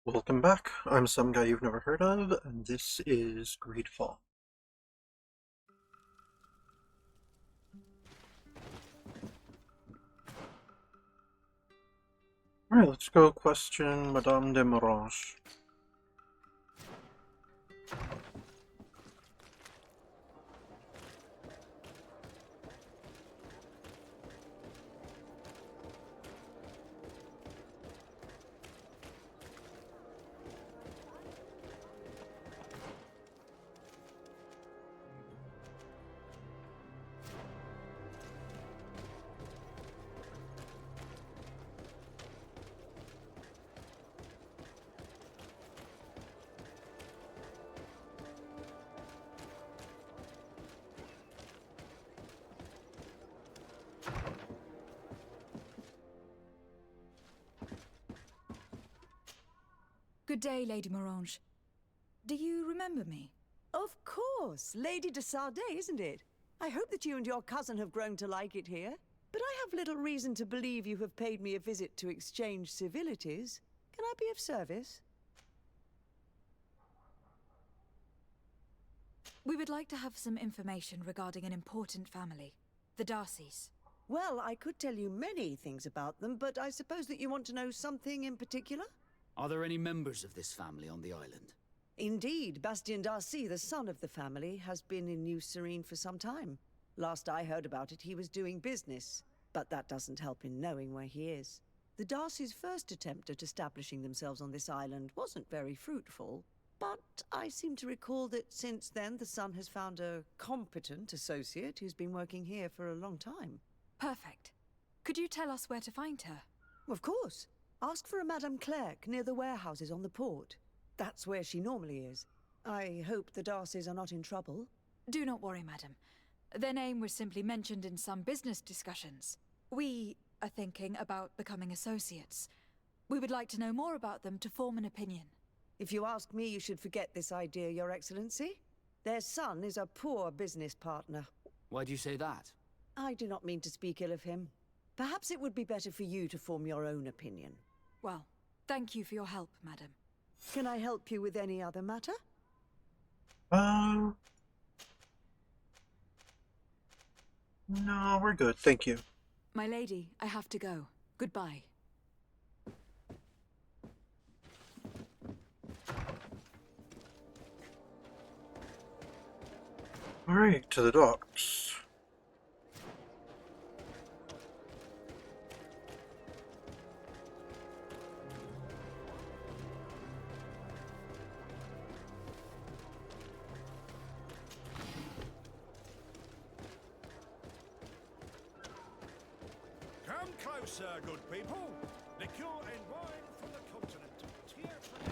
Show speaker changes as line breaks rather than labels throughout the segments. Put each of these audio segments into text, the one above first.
Welcome back. I'm some guy you've never heard of, and this is Greedfall. Alright, let's go question Madame de Morange.
Good day, Lady Morange. Do you remember me?
Of course! Lady de Sardet, isn't it? I hope that you and your cousin have grown to like it here. But I have little reason to believe you have paid me a visit to exchange civilities. Can I be of service?
We would like to have some information regarding an important family, the Darcys.
Well, I could tell you many things about them, but I suppose that you want to know something in particular?
Are there any members of this family on the island?
Indeed, Bastien Darcy, the son of the family, has been in New Serene for some time. Last I heard about it, he was doing business, but that doesn't help in knowing where he is. The Darcys' first attempt at establishing themselves on this island wasn't very fruitful, but I seem to recall that since then the son has found a competent associate who's been working here for a long time.
Perfect. Could you tell us where to find her?
Of course. Ask for a Madame Clerc near the warehouses on the port. That's where she normally is. I hope the Darcys are not in trouble.
Do not worry, madam. Their name was simply mentioned in some business discussions. We are thinking about becoming associates. We would like to know more about them to form an opinion.
If you ask me, you should forget this idea, Your Excellency. Their son is a poor business partner.
Why do you say that?
I do not mean to speak ill of him. Perhaps it would be better for you to form your own opinion.
Well, thank you for your help, madam.
Can I help you with any other matter?
No, we're good, thank you.
My lady, I have to go. Goodbye.
Alright, to the docks.
Come closer, good people. Liqueur and wine from the continent. Tear from the...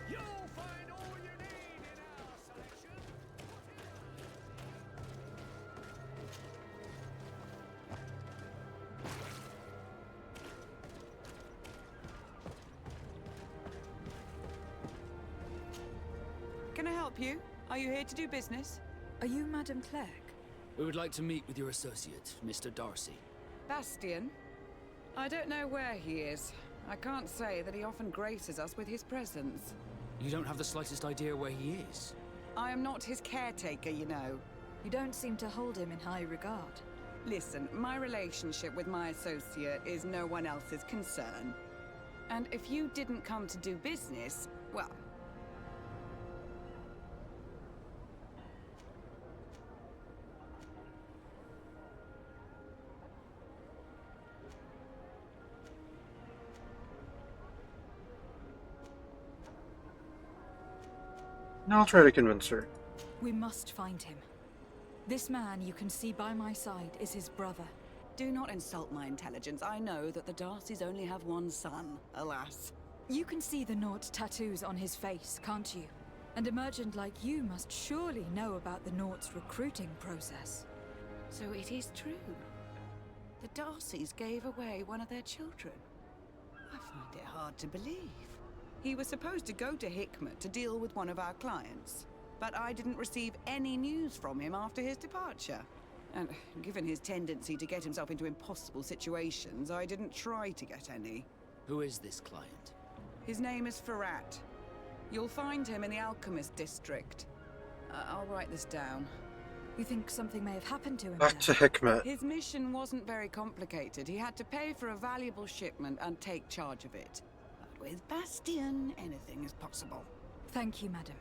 You'll find all you need in our selection.
Can I help you? Are you here to do business?
Are you Madame Clerc?
We would like to meet with your associate, Mr. Darcy.
Bastien? I don't know where he is. I can't say that he often graces us with his presence.
You don't have the slightest idea where he is?
I am not his caretaker, you know.
You don't seem to hold him in high regard.
Listen, my relationship with my associate is no one else's concern. And if you didn't come to do business, well...
I'll try to convince her.
We must find him. This man you can see by my side is his brother.
Do not insult my intelligence. I know that the Darcys only have one son, alas.
You can see the Naut tattoos on his face, can't you? And a merchant like you must surely know about the Naut's recruiting process.
So it is true. The Darcys gave away one of their children. I've Find it hard to believe. He was supposed to go to Hikmet to deal with one of our clients, but I didn't receive any news from him after his departure. And given his tendency to get himself into impossible situations, I didn't try to get any.
Who is this client?
His name is Farrat. You'll find him in the Alchemist District. I'll write this down.
You think something may have happened to him
Back to
there?
Hikmet.
His mission wasn't very complicated. He had to pay for a valuable shipment and take charge of it. But with Bastion, anything is possible.
Thank you, madam.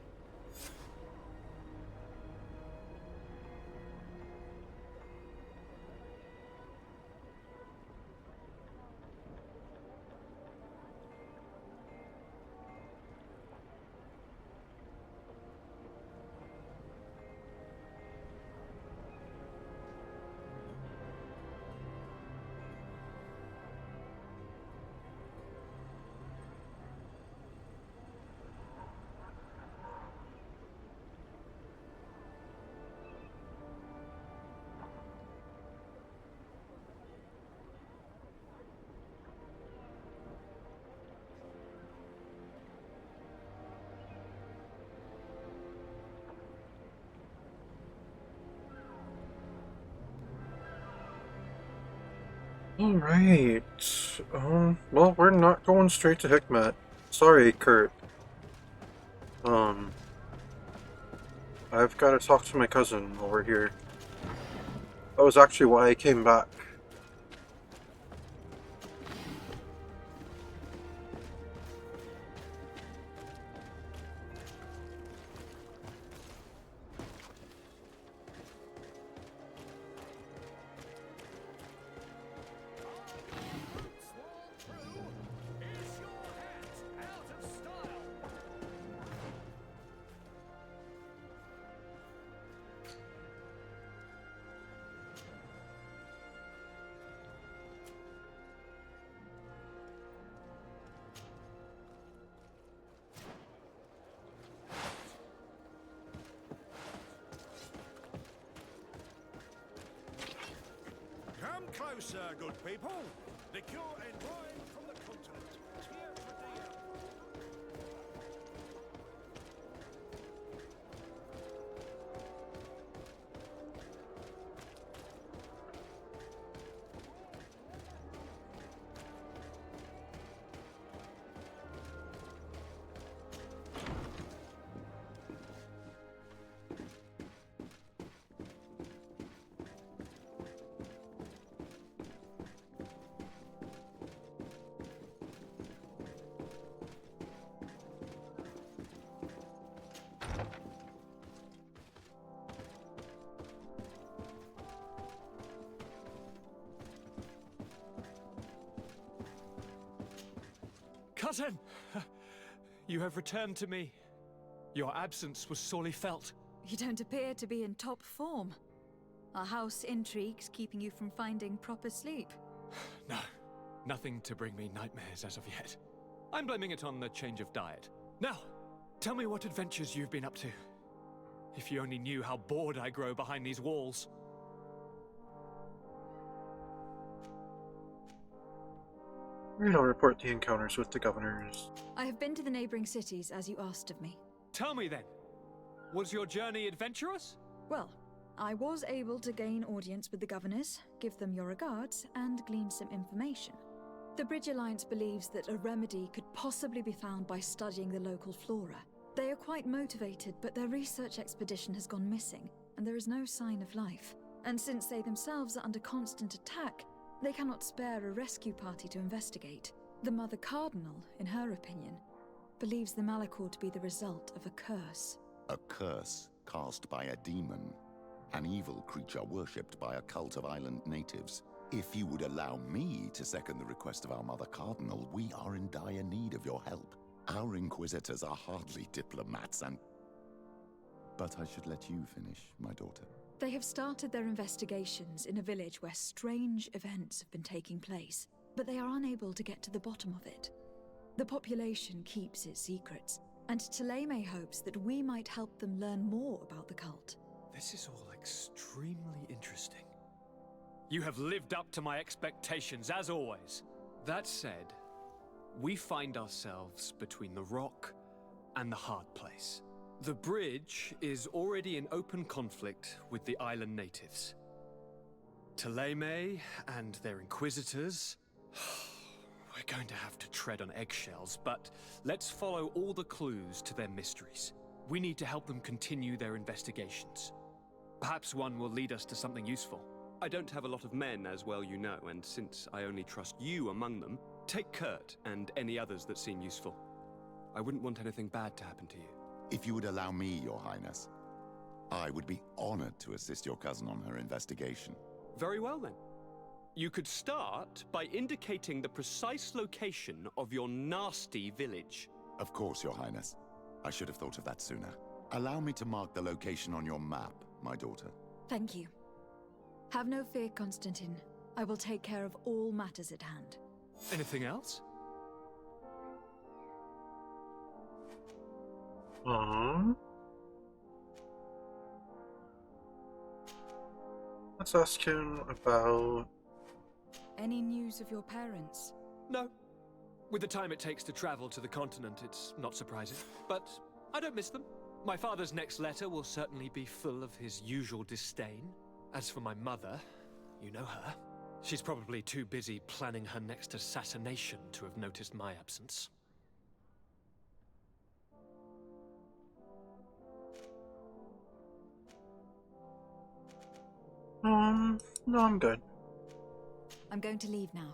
Alright. Well, we're not going straight to Hikmet. Sorry, Kurt. I've got to talk to my cousin over here. That was actually why I came back.
Come closer, good people. Liqueur and wine from the continent. Here for the
Cousin! You have returned to me. Your absence was sorely felt.
You don't appear to be in top form. Are house intrigues keeping you from finding proper sleep?
No, nothing to bring me nightmares as of yet. I'm blaming it on the change of diet. Now, tell me what adventures you've been up to. If you only knew how bored I grow behind these walls.
I'll report the encounters with the governors.
I have been to the neighboring cities as you asked of me.
Tell me then, was your journey adventurous?
Well, I was able to gain audience with the governors, give them your regards, and glean some information. The Bridge Alliance believes that a remedy could possibly be found by studying the local flora. They are quite motivated, but their research expedition has gone missing, and there is no sign of life. And since they themselves are under constant attack, they cannot spare a rescue party to investigate. The Mother Cardinal, in her opinion, believes the Malachor to be the result of a curse.
A curse cast by a demon. An evil creature worshipped by a cult of island natives. If you would allow me to second the request of our Mother Cardinal, we are in dire need of your help. Our inquisitors are hardly diplomats and... But I should let you finish, my daughter.
They have started their investigations in a village where strange events have been taking place, but they are unable to get to the bottom of it. The population keeps its secrets, and Taleme hopes that we might help them learn more about the cult.
This is all extremely interesting. You have lived up to my expectations, as always. That said, we find ourselves between the rock and the hard place. The bridge is already in open conflict with the island natives. Taleme and their inquisitors. We're going to have to tread on eggshells, but let's follow all the clues to their mysteries. We need to help them continue their investigations. Perhaps one will lead us to something useful.
I don't have a lot of men, as well you know, and since I only trust you among them, take Kurt and any others that seem useful. I wouldn't want anything bad to happen to you.
If you would allow me, Your Highness, I would be honored to assist your cousin on her investigation.
Very well, then. You could start by indicating the precise location of your nasty village.
Of course, Your Highness. I should have thought of that sooner. Allow me to mark the location on your map, my daughter.
Thank you. Have no fear, Constantine. I will take care of all matters at hand.
Anything else?
Let's ask him about...
Any news of your parents?
No. With the time it takes to travel to the continent, it's not surprising. But I don't miss them. My father's next letter will certainly be full of his usual disdain. As for my mother, you know her. She's probably too busy planning her next assassination to have noticed my absence.
No, I'm good.
I'm going to leave now.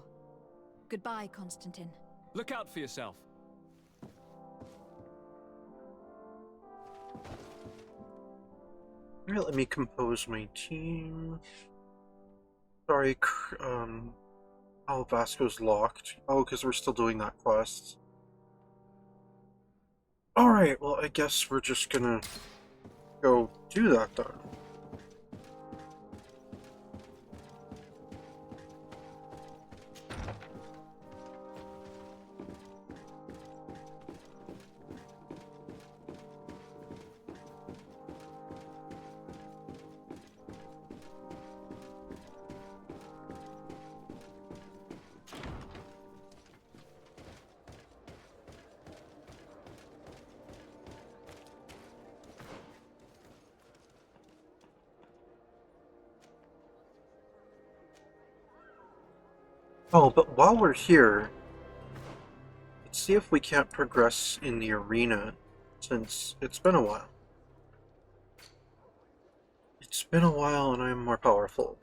Goodbye, Constantine.
Look out for yourself.
Alright, let me compose my team. Sorry, oh, Vasco's locked. Oh, because we're still doing that quest. Alright, well, I guess we're just gonna go do that then. Oh, but while we're here, let's see if we can't progress in the arena, since it's been a while. It's been a while and I'm more powerful.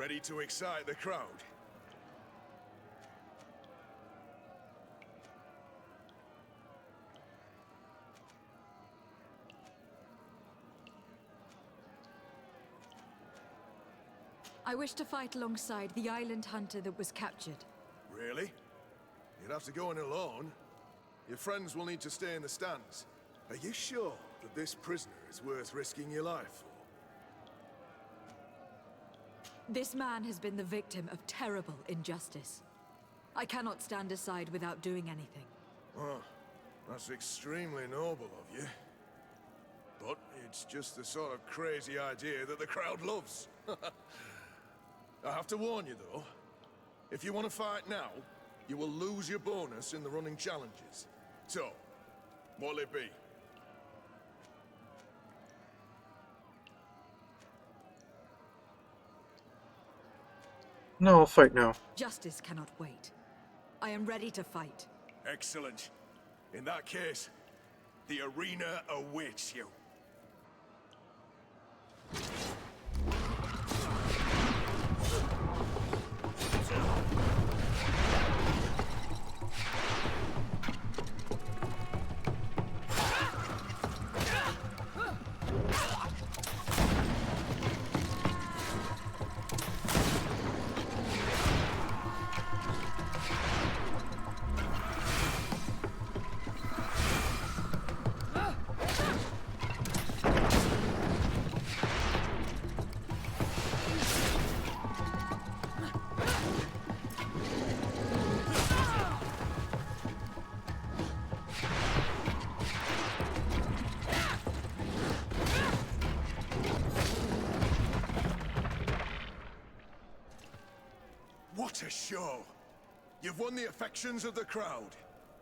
Ready to excite the crowd?
I wish to fight alongside the island hunter that was captured.
Really? You'd have to go in alone. Your friends will need to stay in the stands. Are you sure that this prisoner is worth risking your life for?
This man has been the victim of terrible injustice. I cannot stand aside without doing anything.
Oh, that's extremely noble of you. But it's just the sort of crazy idea that the crowd loves. I have to warn you, though. If you want to fight now, you will lose your bonus in the running challenges. So, what'll it be?
No, I'll fight now.
Justice cannot wait. I am ready to fight.
Excellent. In that case, the arena awaits you. What a show! You've won the affections of the crowd.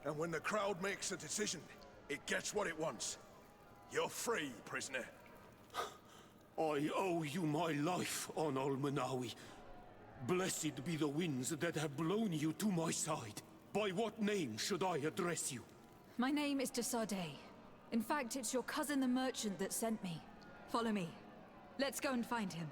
And when the crowd makes a decision, it gets what it wants. You're free, prisoner.
I owe you my life, on Al-Manawi. Blessed be the winds that have blown you to my side. By what name should I address you?
My name is Desadeh. In fact, it's your cousin the merchant that sent me. Follow me. Let's go and find him.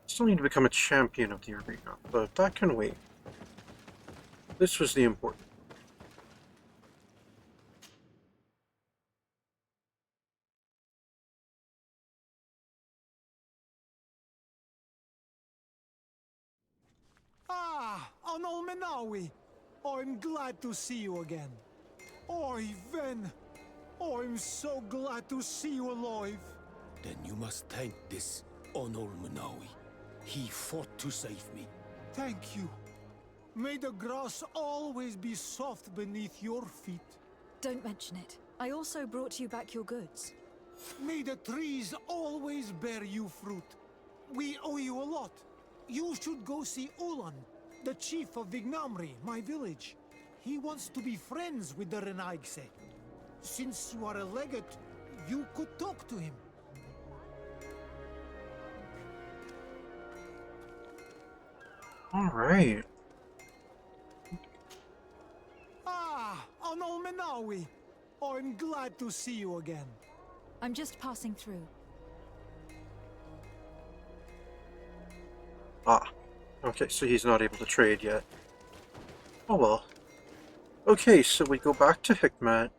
Still need to become a champion of the arena, but that can wait. This was the important.
Ah, Anol Menawi. I'm glad to see you again. Oi, Ven. I'm so glad to see you alive.
Then you must thank this Onol Manawi. He fought to save me.
Thank you. May the grass always be soft beneath your feet.
Don't mention it. I also brought you back your goods.
May the trees always bear you fruit. We owe you a lot. You should go see Ulan, the chief of Vignamri, my village. He wants to be friends with the Renaigse. Since you are a legate, you could talk to him.
All right.
Ah, Anol Menawi. I'm glad to see you again.
I'm just passing through.
Ah. Okay, so he's not able to trade yet. Oh well. Okay, so we go back to Hikmet.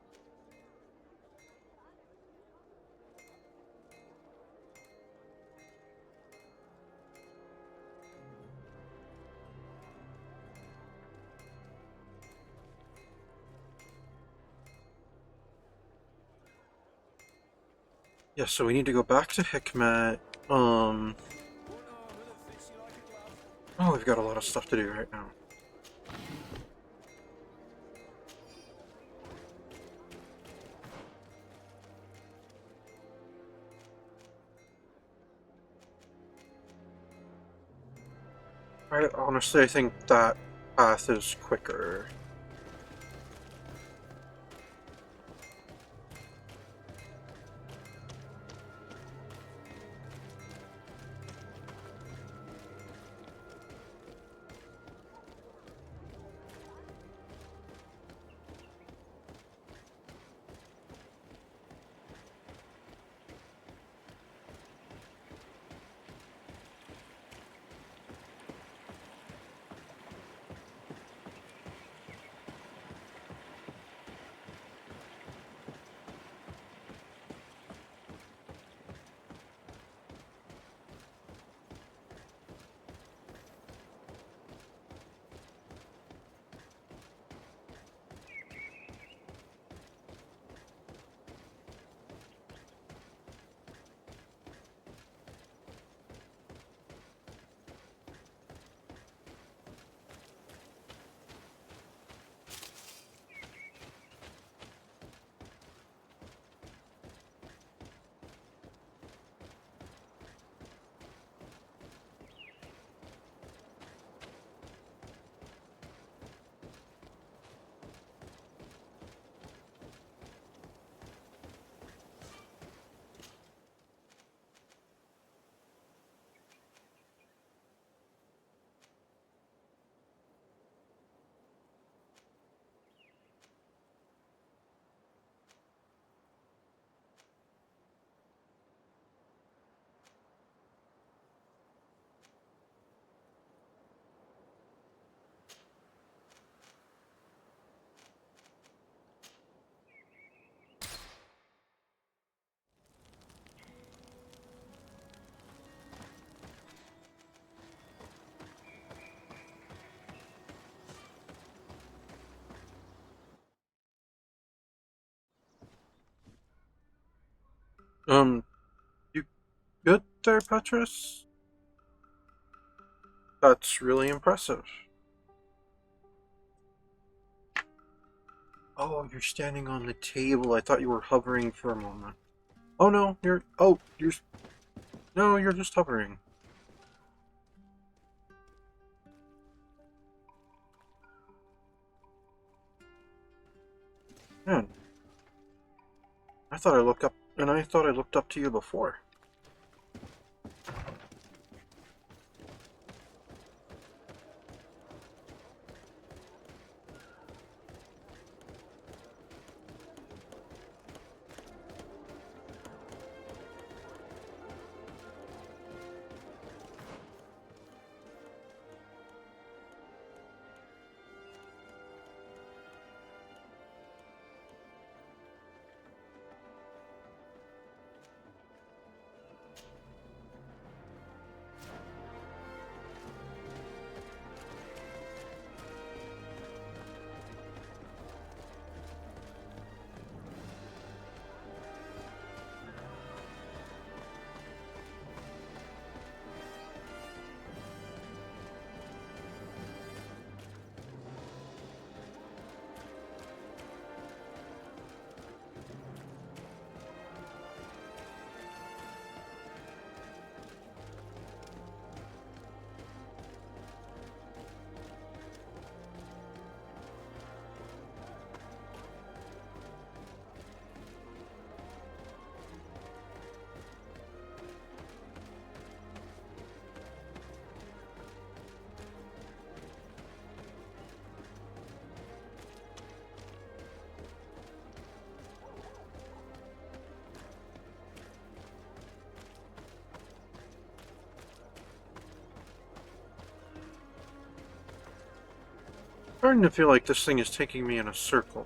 Yeah, so we need to go back to Hikmet. Oh, we've got a lot of stuff to do right now. Honestly, I think that path is quicker. You good there, Petrus? That's really impressive. Oh, you're standing on the table. I thought you were hovering for a moment. Oh no, you're... Oh, you're... No, you're just hovering. Man. I thought I looked up... And I thought I looked up to you before. Starting to feel like this thing is taking me in a circle.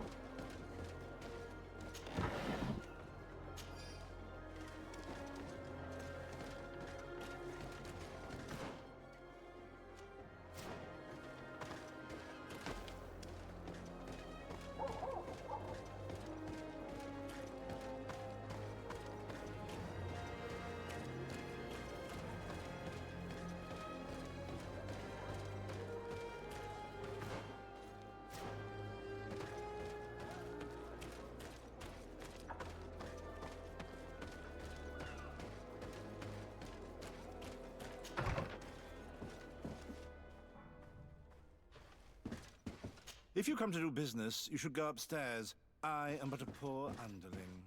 If you come to do business, you should go upstairs. I am but a poor underling.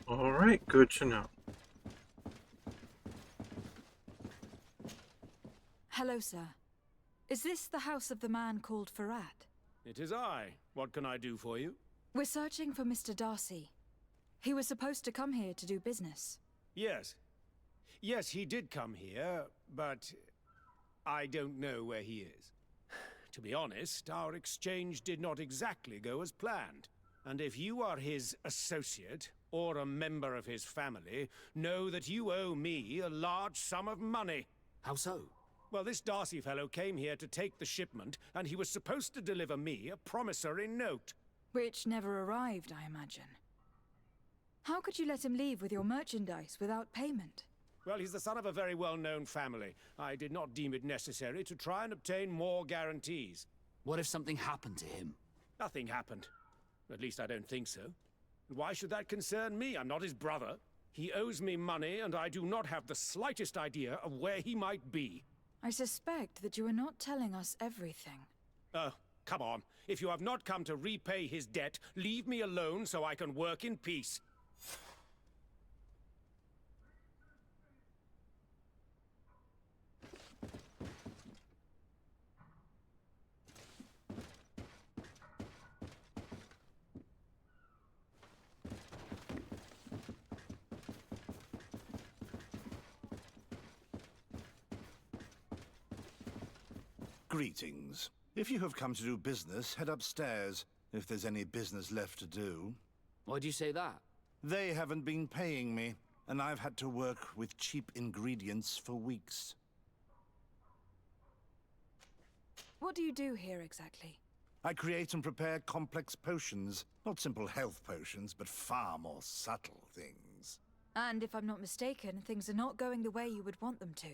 Alright, good to know.
Hello, sir. Is this the house of the man called Farad?
It is I. What can I do for you?
We're searching for Mr. Darcy. He was supposed to come here to do business.
Yes. Yes, he did come here, but I don't know where he is. To be honest, our exchange did not exactly go as planned. And if you are his associate, or a member of his family, know that you owe me a large sum of money.
How so?
Well, this Darcy fellow came here to take the shipment, and he was supposed to deliver me a promissory note.
Which never arrived, I imagine. How could you let him leave with your merchandise without payment?
Well, he's the son of a very well-known family. I did not deem it necessary to try and obtain more guarantees.
What if something happened to him?
Nothing happened. At least I don't think so. Why should that concern me? I'm not his brother. He owes me money, and I do not have the slightest idea of where he might be.
I suspect that you are not telling us everything.
Oh, come on. If you have not come to repay his debt, leave me alone so I can work in peace.
Greetings. If you have come to do business, head upstairs, if there's any business left to do.
Why'd you say that?
They haven't been paying me, and I've had to work with cheap ingredients for weeks.
What do you do here exactly?
I create and prepare complex potions. Not simple health potions, but far more subtle things.
And if I'm not mistaken, things are not going the way you would want them to.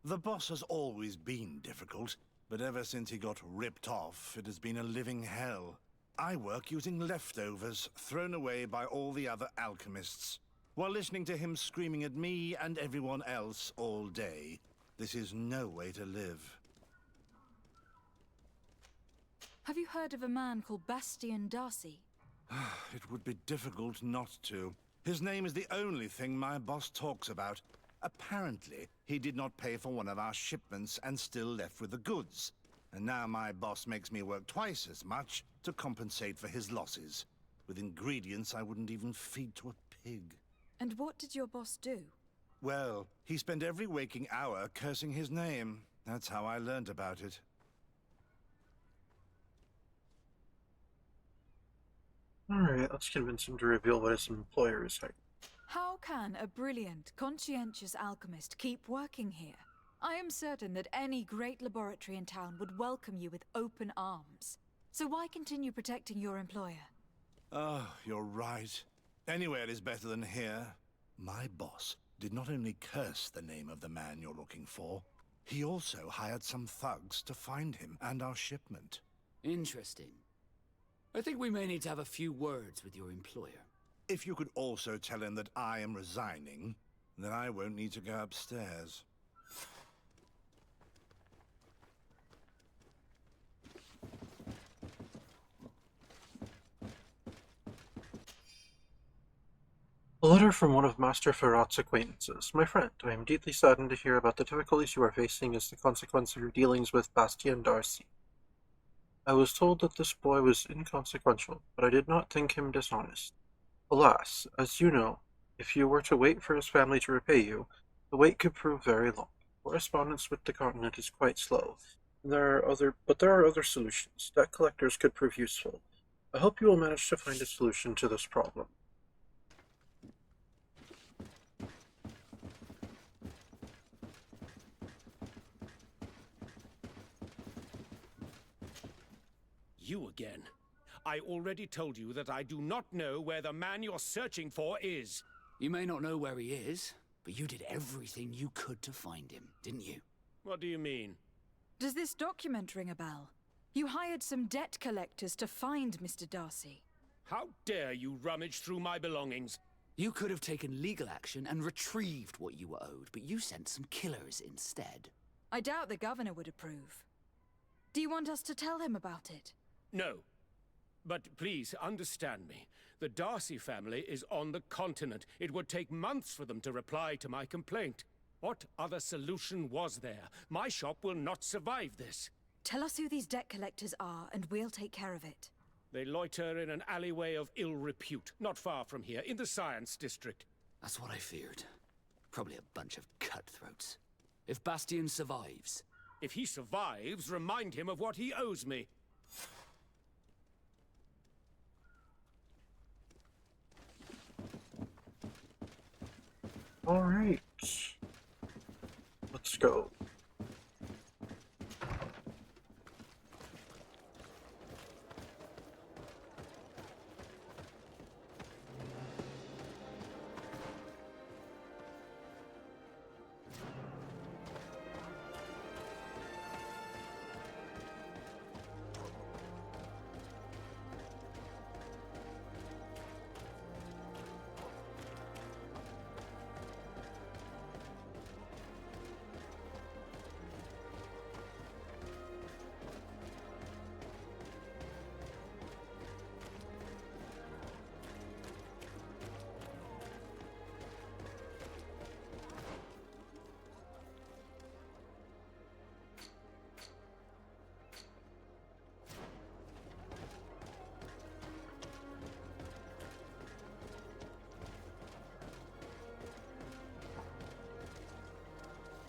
The boss has always been difficult, but ever since he got ripped off, it has been a living hell. I work using leftovers thrown away by all the other alchemists, while listening to him screaming at me and everyone else all day. This is no way to live.
Have you heard of a man called Bastian Darcy?
It would be difficult not to. His name is the only thing my boss talks about. Apparently, he did not pay for one of our shipments and still left with the goods. And now my boss makes me work twice as much to compensate for his losses. With ingredients I wouldn't even feed to a pig.
And what did your boss do?
Well, he spent every waking hour cursing his name. That's how I learned about it.
Alright, let's convince him to reveal what his employer is like.
How can a brilliant, conscientious alchemist keep working here? I am certain that any great laboratory in town would welcome you with open arms. So why continue protecting your employer?
Oh, you're right. Anywhere is better than here. My boss did not only curse the name of the man you're looking for, he also hired some thugs to find him and our shipment.
Interesting. I think we may need to have a few words with your employer.
If you could also tell him that I am resigning, then I won't need to go upstairs.
A letter from one of Master Ferrat's acquaintances. My friend, I am deeply saddened to hear about the difficulties you are facing as the consequence of your dealings with Bastian Darcy. I was told that this boy was inconsequential, but I did not think him dishonest. Alas, as you know, if you were to wait for his family to repay you, the wait could prove very long. Correspondence with the continent is quite slow, and there are other solutions. Debt collectors could prove useful. I hope you will manage to find a solution to this problem.
You again. I already told you that I do not know where the man you're searching for is.
You may not know where he is, but you did everything you could to find him, didn't you?
What do you mean?
Does this document ring a bell? You hired some debt collectors to find Mr. Darcy.
How dare you rummage through my belongings?
You could have taken legal action and retrieved what you were owed, but you sent some killers instead.
I doubt the governor would approve. Do you want us to tell him about it?
No. But please, understand me. The Darcy family is on the continent. It would take months for them to reply to my complaint. What other solution was there? My shop will not survive this.
Tell us who these debt collectors are, and we'll take care of it.
They loiter in an alleyway of ill repute, not far from here, in the Science District.
That's what I feared. Probably a bunch of cutthroats. If Bastian survives...
If he survives, remind him of what he owes me.
Alright. Let's go.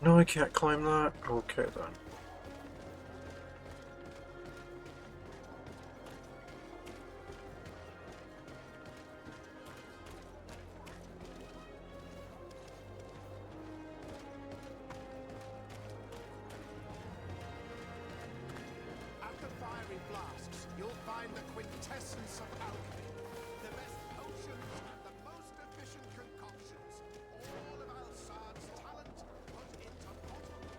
No, I can't climb that? Okay, then.
After firing
flasks, you'll find the quintessence of alchemy. The best potions and the most efficient concoctions. All of Alsad's talent put into bottles.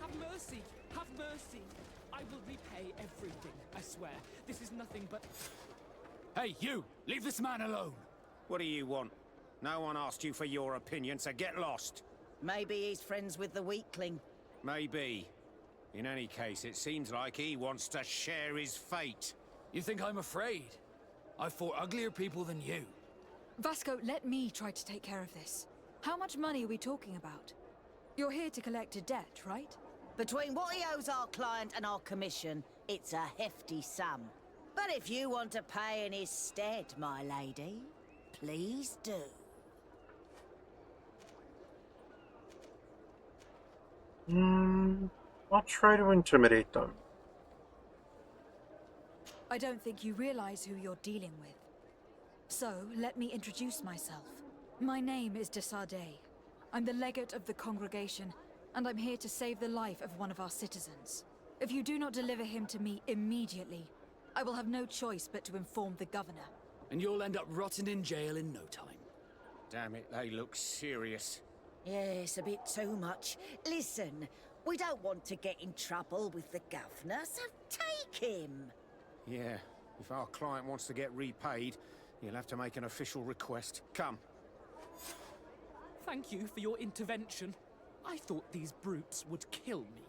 Have mercy! Have mercy! I will repay everything, I swear. This is nothing but...
Hey, you! Leave this man alone! What do you want? No one asked you for your opinion, so get lost.
Maybe he's friends with the weakling.
Maybe. In any case, it seems like he wants to share his fate.
You think I'm afraid? I've fought uglier people than you.
Vasco, let me try to take care of this. How much money are we talking about? You're here to collect a debt, right?
Between what he owes our client and our commission, it's a hefty sum. But if you want to pay in his stead, my lady, please do.
I'll try to intimidate them.
I don't think you realize who you're dealing with. So, let me introduce myself. My name is de Sardet. I'm the legate of the congregation, and I'm here to save the life of one of our citizens. If you do not deliver him to me immediately, I will have no choice but to inform the governor.
And you'll end up rotting in jail in no time.
Damn it, they look serious.
Yes, a bit too much. Listen, we don't want to get in trouble with the governor, so take him.
Yeah, if our client wants to get repaid, you'll have to make an official request. Come.
Thank you for your intervention. I thought these brutes would kill me.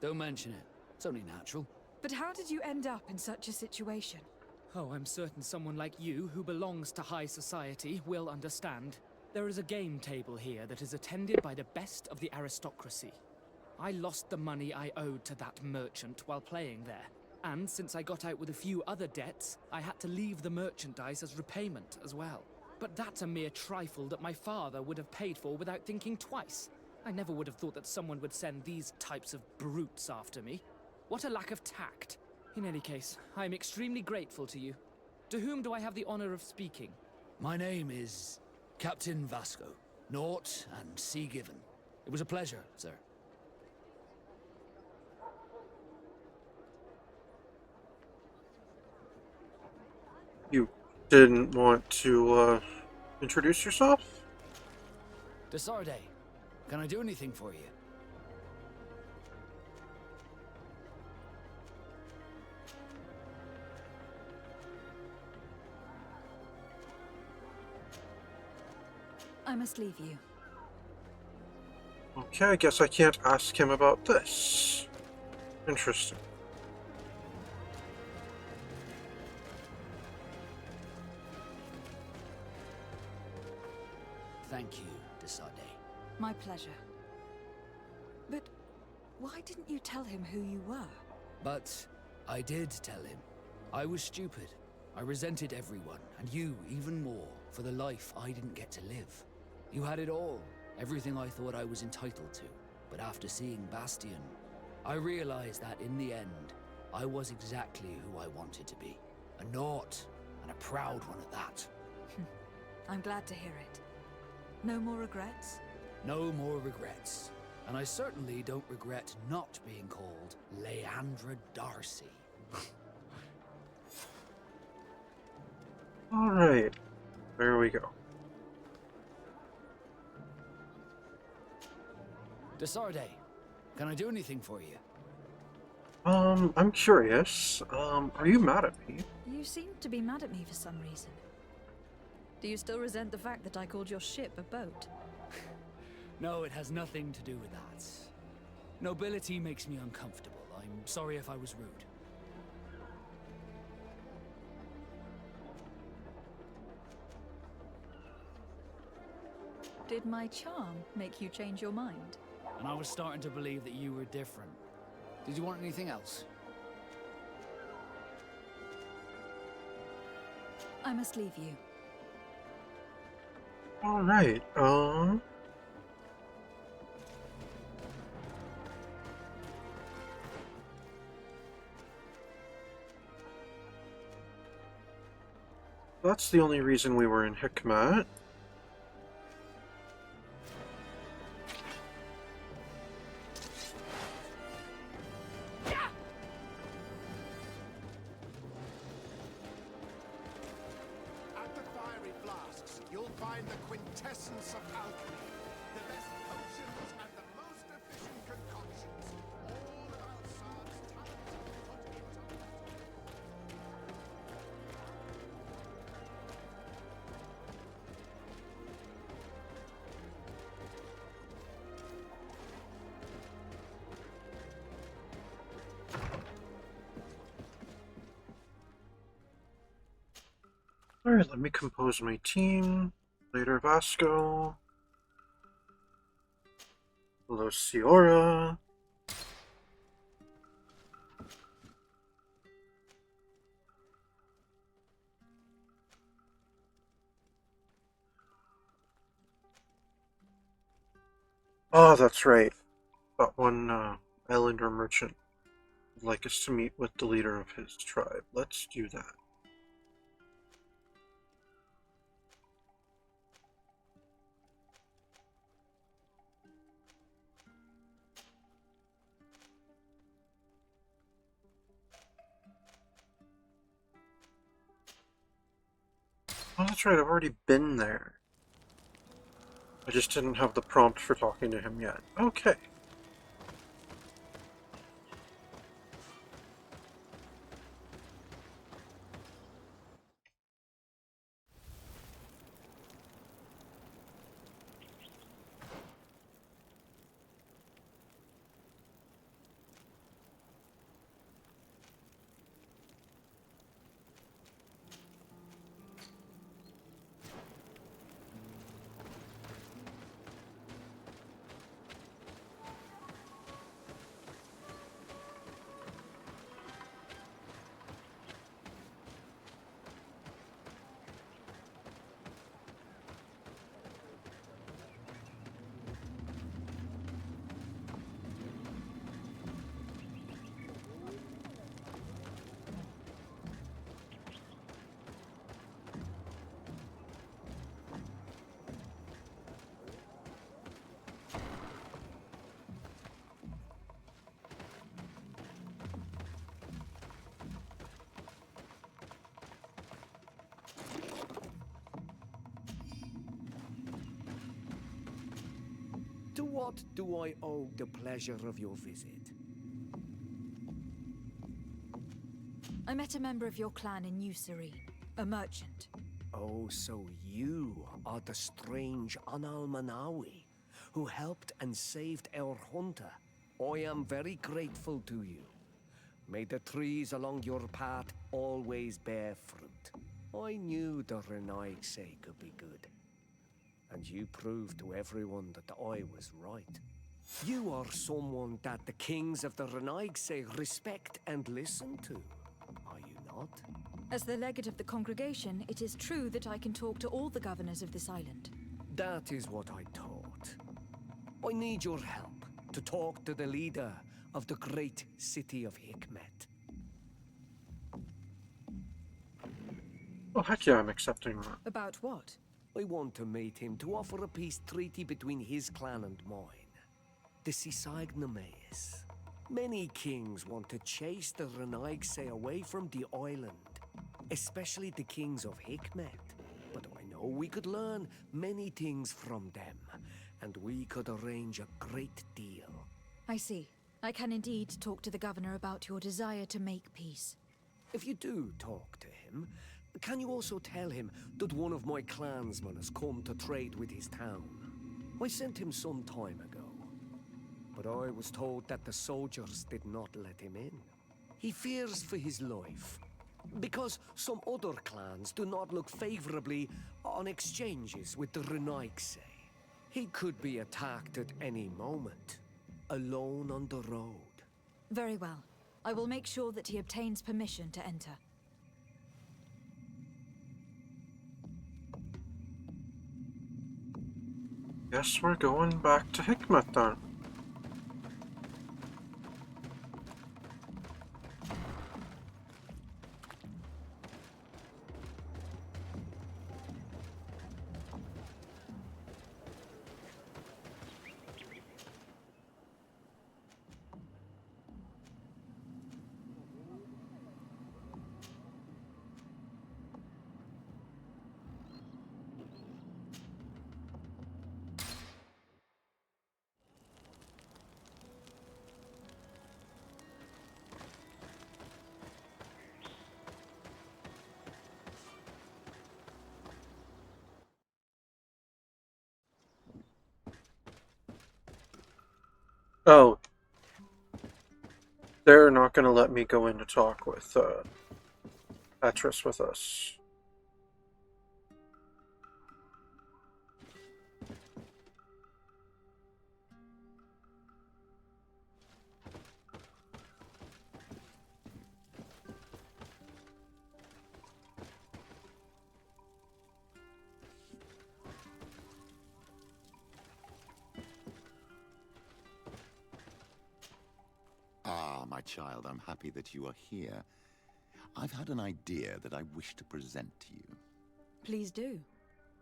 Don't mention it. It's only natural.
But how did you end up in such a situation?
Oh, I'm certain someone like you, who belongs to high society, will understand. There is a game table here that is attended by the best of the aristocracy. I lost the money I owed to that merchant while playing there. And since I got out with a few other debts, I had to leave the merchandise as repayment as well. But that's a mere trifle that my father would have paid for without thinking twice. I never would have thought that someone would send these types of brutes after me. What a lack of tact. In any case, I am extremely grateful to you. To whom do I have the honor of speaking?
My name is Captain Vasco. Naught and sea given. It was a pleasure, sir.
You didn't want to, introduce yourself?
De Sardet, can I do anything for you?
I must leave you.
Okay, I guess I can't ask him about this. Interesting.
Thank you, de Sardet.
My pleasure. But why didn't you tell him who you were?
But I did tell him. I was stupid. I resented everyone, and you even more, for the life I didn't get to live. You had it all, everything I thought I was entitled to. But after seeing Bastion, I realized that in the end, I was exactly who I wanted to be. A naught, and a proud one at that.
I'm glad to hear it. No more regrets?
No more regrets. And I certainly don't regret not being called Leandra Darcy.
Alright, there we go.
De Sardet, can I do anything for you?
I'm curious. Are you mad at me?
You seem to be mad at me for some reason. Do you still resent the fact that I called your ship a boat?
No, it has nothing to do with that. Nobility makes me uncomfortable. I'm sorry if I was rude.
Did my charm make you change your mind?
And I was starting to believe that you were different. Did you want anything else?
I must leave you.
Alright, that's the only reason we were in Hikmet.
At the fiery flasks, you'll find the quintessence of alchemy. The best potions and the most efficient concoctions. All of Alsad's talent put into
Alright, let me compose my team. Later Vasco. Hello, Ciora. Oh, that's right. That one islander merchant would like us to meet with the leader of his tribe. Let's do that. Oh, that's right, I've already been there. I just didn't have the prompt for talking to him yet. Okay.
To what do I owe the pleasure of your visit?
I met a member of your clan in New Serene, a merchant.
Oh, so you are the strange Anal Manawi, who helped and saved our hunter. I am very grateful to you. May the trees along your path always bear fruit. I knew the Renaigse could be good. And you proved to everyone that I was right. You are someone that the kings of the Renaigse respect and listen to, are you not?
As the legate of the congregation, it is true that I can talk to all the governors of this island.
That is what I thought. I need your help to talk to the leader of the great city of Hikmet.
Oh, heck yeah, I'm accepting that.
About what?
I want to meet him to offer a peace treaty between his clan and mine. The Sisagnames. Many kings want to chase the Renaigse away from the island, especially the kings of Hikmet. But I know we could learn many things from them, and we could arrange a great deal.
I see. I can indeed talk to the governor about your desire to make peace.
If you do talk to him, can you also tell him that one of my clansmen has come to trade with his town? I sent him some time ago, but I was told that the soldiers did not let him in. He fears for his life, because some other clans do not look favorably on exchanges with the Renaigse. He could be attacked at any moment, alone on the road.
Very well. I will make sure that he obtains permission to enter.
Guess we're going back to Hikmet then. Oh, they're not gonna let me go in to talk with Petrus with us.
Ah, my child, I'm happy that you are here. I've had an idea that I wish to present to you.
Please do.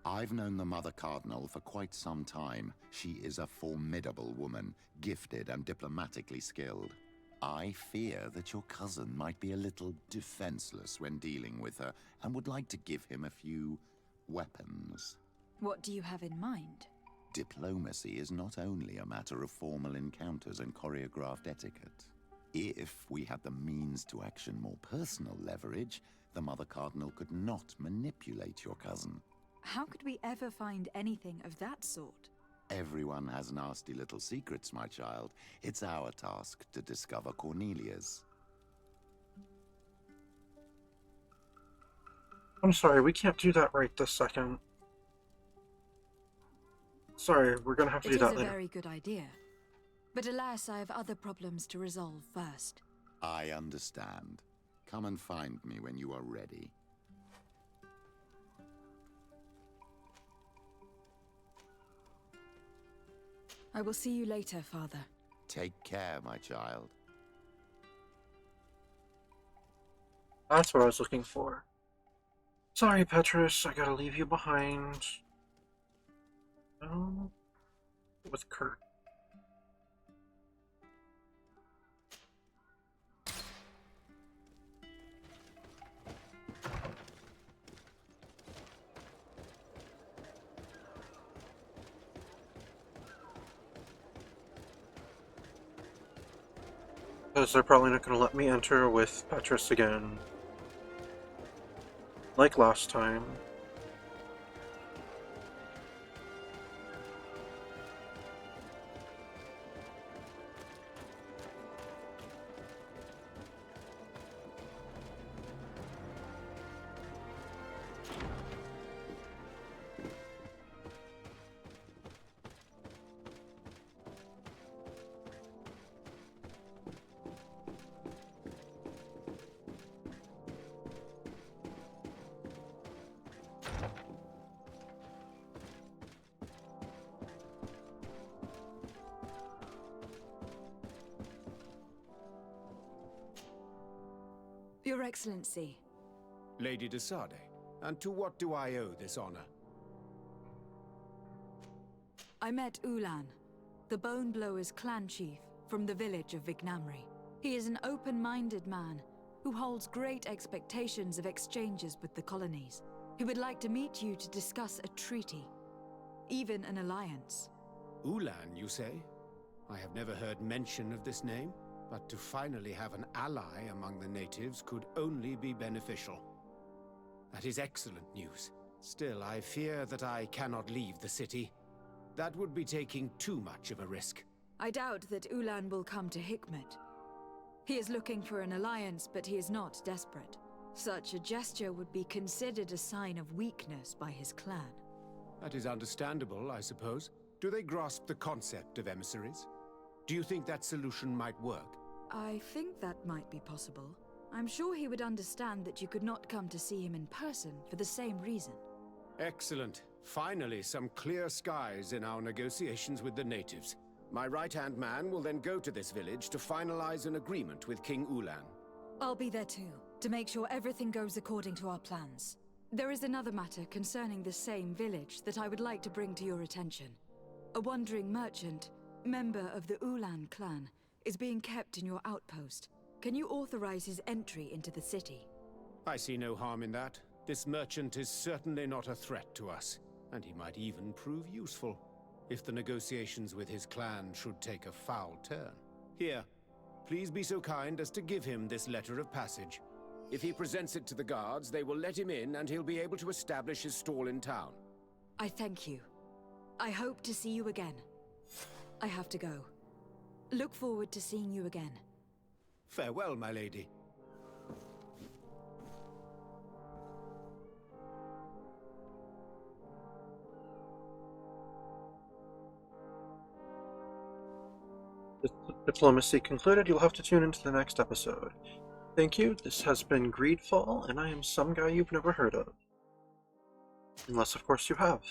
I've known the Mother Cardinal for quite some time. She is a formidable woman, gifted and diplomatically skilled. I fear that your cousin might be a little defenseless when dealing with her, and would like to give him a few weapons.
What do you have in mind?
Diplomacy is not only a matter of formal encounters and choreographed etiquette. If we had the means to action more personal leverage, the Mother Cardinal could not manipulate your cousin.
How could we ever find anything of that sort?
Everyone has nasty little secrets, my child. It's our task to discover Cornelia's.
I'm sorry, we can't do that right this second. Sorry, we're gonna have to do that later.
It is a very good idea. But alas, I have other problems to resolve first.
I understand. Come and find me when you are ready.
I will see you later, Father.
Take care, my child.
That's what I was looking for. Sorry, Petrus, I gotta leave you behind. With Kurt. Because they're probably not going to let me enter with Petrus again. Like last time.
Your Excellency.
Lady de Sade, and to what do I owe this honor?
I met Ulan, the Bone Blower's clan chief from the village of Vignamri. He is an open-minded man who holds great expectations of exchanges with the colonies. He would like to meet you to discuss a treaty, even an alliance.
Ulan, you say? I have never heard mention of this name, but to finally have an ally among the natives could only be beneficial. That is excellent news. Still, I fear that I cannot leave the city. That would be taking too much of a risk.
I doubt that Ulan will come to Hikmet. He is looking for an alliance, but he is not desperate. Such a gesture would be considered a sign of weakness by his clan.
That is understandable, I suppose. Do they grasp the concept of emissaries? Do you think that solution might work?
I think that might be possible. I'm sure he would understand that you could not come to see him in person for the same reason.
Excellent. Finally, some clear skies in our negotiations with the natives. My right-hand man will then go to this village to finalize an agreement with King Ulan.
I'll be there too, to make sure everything goes according to our plans. There is another matter concerning the same village that I would like to bring to your attention. A wandering merchant, member of the Ulan clan, is being kept in your outpost. Can you authorize his entry into the city?
I see no harm in that. This merchant is certainly not a threat to us, and he might even prove useful, if the negotiations with his clan should take a foul turn. Here, please be so kind as to give him this letter of passage. If he presents it to the guards, they will let him in and he'll be able to establish his stall in town.
I thank you. I hope to see you again. I have to go. Look forward to seeing you again.
Farewell, my lady.
Diplomacy concluded. You'll have to tune into the next episode. Thank you. This has been Greedfall, and I am some guy you've never heard of. Unless, of course, you have.